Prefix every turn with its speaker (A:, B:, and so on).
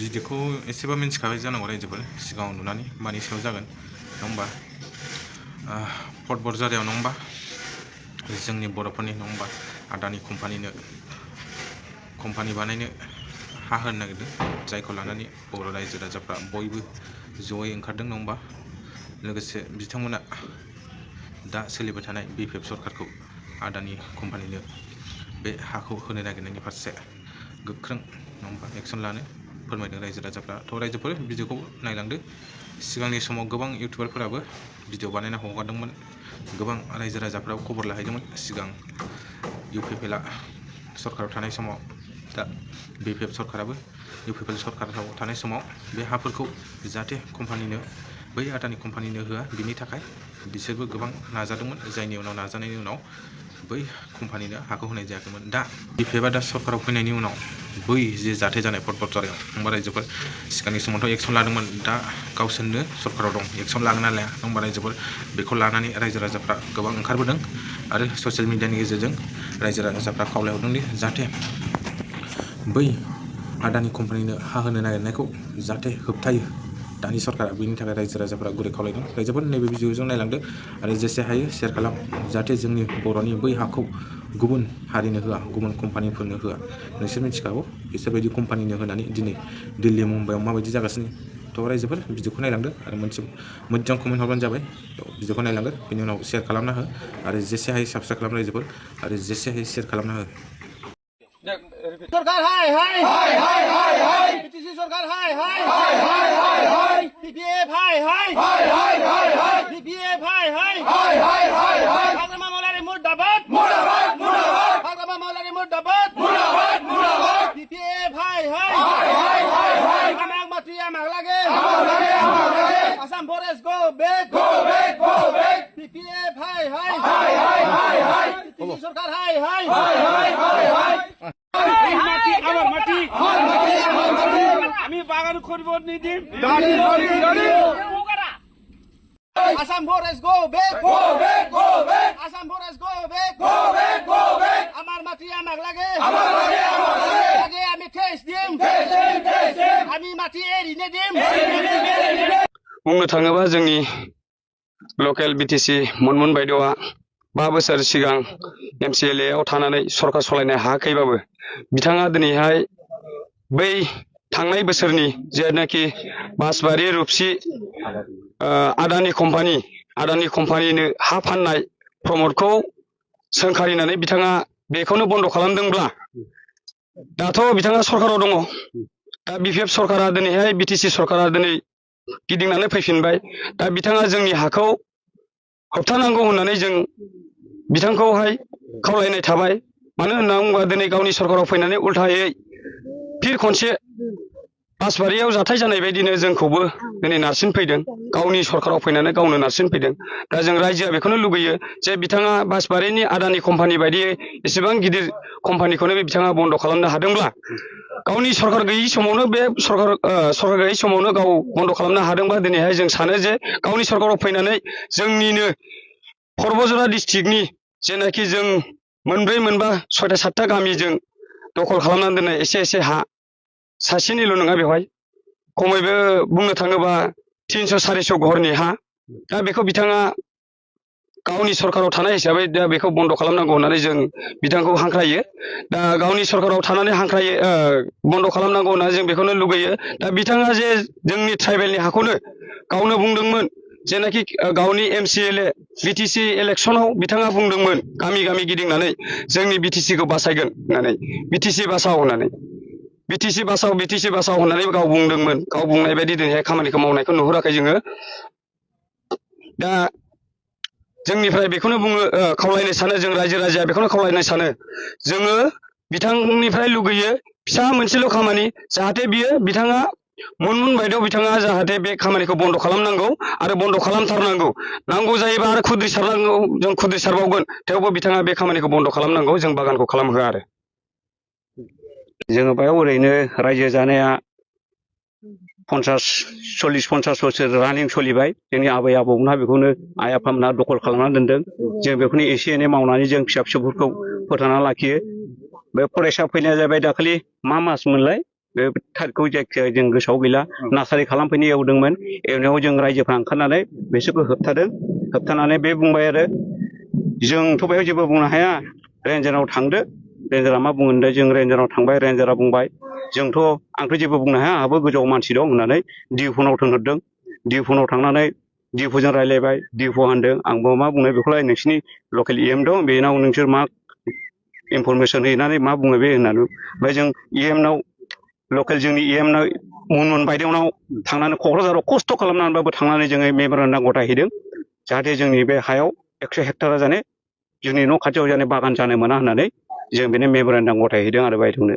A: बिदिखौ एसेबा मिन्थिखाबाय जानांगौ रायजोफोर सिगाङाव नुनानै मानि सायाव जागोन नङा होमबा पर्ट बरजारायाव नङा होमबा जोंनि बर'फोरनि नङा होमबा आदानि कम्पानि बानायनो हा होनो नागिरदों जायखौ लानानै बर' रायजो राजाफ्रा बयबो जयै ओंखारदों नङा होमबा लोगोसे बिथांमोना दा सोलिबाय थानाय बिपिएफ सरकारखौ आदानि कम्पानिनो बे हाखौ होनो नागिरनायनि फारसे गोख्रों नङा होमबा एक्सन लानो फोरमायदों रायजो राजाफ्रा थ' रायजोफोर भिडिअखौ नायलांदो सिगांनि समाव गोबां इउटुबारफोराबो भिडिअ बानायना हगारदोंमोन गोबां रायजो राजाफ्राबो खबर लाहैदोंमोन सिगां इउपिपिएलआ सरकाराव थानाय समाव दा बिपिएफ सरकाराबो इउपिपिएल सरकाराव थानाय समाव बे हाफोरखौ जाहाथे कम्पानिनो बै आदानि कम्पानिनो होआ बिनि थाखाय बिसोरबो गोबां नाजादोंमोन जायनि उनाव नाजानायनि उनाव बै कम्पानिनो हाखौ होनाय जायाखैमोन दा बिपिएफआ दा सरकाराव फैनायनि उनाव बै जे जाथाय जानाय पर्ट बरजारायाव होमबा रायजोफोर सिगांनि समावथ' एक्सन लादोंमोन दा गावसोरनो सरकाराव दं एक्सन लागोन ना लाया होमबा रायजोफोर बेखौ लानानै रायजो राजाफ्रा गोबां ओंखारबोदों आरो ससियेल मिडियानि गेजेरजों रायजो राजाफ्रा खावलायहरदोंदि जाहाथे बै आदानि कम्पानिनो हा होनो नागिरनायखौ जाहाथे होबथायो दानि सरकारा बेनि थाखाय रायजो राजाफ्रा गुरै खावलायदों रायजोफोर नैबे भिडिअजों नायलांदो आरो जेसे हायो शेयार खालाम जाहाथे जोंनि बर'नि बै हाखौ गुबुन हारिनो होआ गुबुन कम्पानिफोरनो होआ नोंसोर मिथिखागौ बिसोरबायदि कम्पानिनो होनानै दिनै दिल्ली मुम्बाइआव माबायदि जागासिनो थ' रायजोफोर भिडिअखौ नायलांदो आरो मोनसे मोजां कमेन्ट हरबानो जाबाय थ' भिडिअखौ नायलांदो बेनि उनाव शेयार खालामना हो आरो जेसे हायो साबस्क्राइब खालाम रायजोफोर आरो जेसे हायो शेयार खालामना हो
B: सरकार हाय हाय हाय हाय हाय हाय बीटीसी सरकार हाय हाय हाय हाय हाय हाय बीपीएफ हाय हाय हाय हाय हाय हाय बीपीएफ हाय हाय हाय हाय हाय हाय हाग्रामा मौलारि मुर्दाबाद मुर्दाबाद मुर्दाबाद हाग्रामा मौलारि मुर्दाबाद मुर्दाबाद मुर्दाबाद बीपीएफ हाय हाय हाय हाय हाय हाय आमाग माथि आमाग लागे Assam forest go back BPF हाय हाय हाय हाय हाय हाय बीटीसी सरकार हाय हाय हाय हाय हाय हाय আমি বাগান করব নিদিম Assam forest go back Assam forest go back আমার মাটি আমাক লাগে লাগে আমি ঠেস দিম আমি মাটি এরিনে দিম
C: बुंनो थाङोबा जोंनि लकेल बिटिसि मनमोन बायद'आ 5 बोसोर सिगां एमसिएलए आव थानानै सरकार सलायनो हायाखैबाबो बिथाङा दिनैहाय बै थांनाय बोसोरनि जेनाखि बासबारि रुपसि आदानि कम्पानिनो हा फाननाय प्रमटखौ सोंखारिनानै बिथाङा बेखौनो बन्द खालामदोंब्ला दाथ' बिथाङा सरकाराव दङ दा बिपिएफ सरकारा दिनैहाय बिटिसि सरकारा दिनै गिदिंनानै फैफिनबाय दा बिथाङा जोंनि हाखौ होबथानांगौ होननानै जों बिथांखौहाय खावलायनाय थाबाय मानो होनना बुङोबा दिनै गावनि सरकाराव फैनानै उल्थायै फिर खनसे बासबारियाव जाथाय जानाय बायदिनो जोंखौबो दिनै नारसिनफैदों गावनि सरकाराव फैनानै गावनो नारसिनफैदों दा जों रायजोआ बेखौनो लुगैयो जे बिथाङा बासबारिनि आदानि कम्पानि बायदि एसेबां गिदिर कम्पानिखौनो बिथाङा बन्द खालामनो हादोंब्ला गावनि सरकार गैयै समावनो बे सरकार गैयै समावनो गाव बन्द खालामनो हादोंबा दिनैहाय जों सानो जे गावनि सरकाराव फैनानै जोंनिनो पर्बजरा डिस्ट्रिक्टनि जेनाखि जों मोनब्रै मोनबा 6टा 7टा गामिजों दखल खालामनानै दोननाय एसे हा सासेनिल' नङा बेवहाय खमैबो बुंनो थाङोबा 300-400 घरनि हा दा बेखौ बिथाङा गावनि सरकाराव थानाय हिसाबै दा बेखौ बन्द खालामनांगौ होननानै जों बिथांखौ हांख्रायो दा गावनि सरकाराव थानानै हांख्रायो बन्द खालामनांगौ होननानै जों बेखौनो लुगैयो दा बिथाङा जे जोंनि ट्राइबेलनि हाखौनो गावनो बुंदोंमोन जेनाखि गावनि एमसिएलए बिटिसि इलेक्सनाव बिथाङा बुंदोंमोन गामि गामि गिदिंनानै जोंनि बिटिसिखौ बासायगोन होननानै बिटिसि बासाव होननानै बिटिसि बासाव होननानै गाव बुंदोंमोन गाव बुंनाय बायदि दिनैहाय खामानिखौ मावनायखौ नुहुराखै जोङो दा जोंनिफ्राय बेखौनो बुङो खावलायनो सानो जों रायजो राजाया बेखौनो खावलायनो सानो जोङो बिथांनिफ्राय लुगैयो फिसा मोनसेल' खामानि जाहाथे बियो बिथाङा मनमोन बायदियाव बिथाङा जाहाथे बे खामानिखौ बन्द खालामनांगौ आरो बन्द खालामथारनांगौ नांगौ जायोबा आरो खुद्रिसारनांगौ जों खुद्रिसारबावगोन थेवबो बिथाङा बे खामानिखौ बन्द खालामनांगौ जों बागानखौ खालामहोआ आरो जोङो बेयाव ओरैनो रायजो जानाया 40-50 बोसोर रानिं सोलिबाय जोंनि आबै आबौमोनहा बेखौनो आइ आफामोनहा दखल खालामनानै दोनदों जों बेखौनो एसे एनै मावनानै जों फिसा फिसौफोरखौ फोथांना लाखियो बे फरायसा फैनाया जाबाय दाखालि मा मास मोनलाय
D: बे थारखौ जायखिजाया जों गोसोआव गैला नार्सारि खालामफैनो एवदोंमोन एवनायाव जों रायजोफ्रा ओंखारनानै बिसोरखौ होबथादों होबथानानै बे बुंबाय आरो जोंथ' बेयाव जेबो बुंनो हाया रेन्जाराव थांदो रेन्जारा मा बुङो होनदों जों रेन्जाराव थांबाय रेन्जारा बुंबाय जोंथ' आंथ' जेबो बुंनो हाया आंहाबो गोजौआव मानसि दं होननानै डिफुनाव थिनहरदों डिफुनाव थांनानै डिफुजों रायज्लायबाय डिफु होनदों आंबो मा बुंनो बेखौलाय नोंसिनि लकेल EM दं बेनाव नोंसोर मा इनफरमेसन हैनानै मा बुङो बे होननानै ओमफ्राय जों EM-नाव लकेल जोंनि EM-नाव मुनमुन बायदेवनाव थांनानै क'क्राझाराव खस्थ' खालामनानैबाबो थांनानै जोङो मेम'रेन्डाम गथायहैदों जाहाथे जोंनि बे हायाव 100 हेक्टारा जाने जोंनि न' खाथियाव जाने बागान जानो मोना होननानै जों बेनो मेम'रेन्डाम गथायहैदों आरो बायदेवनो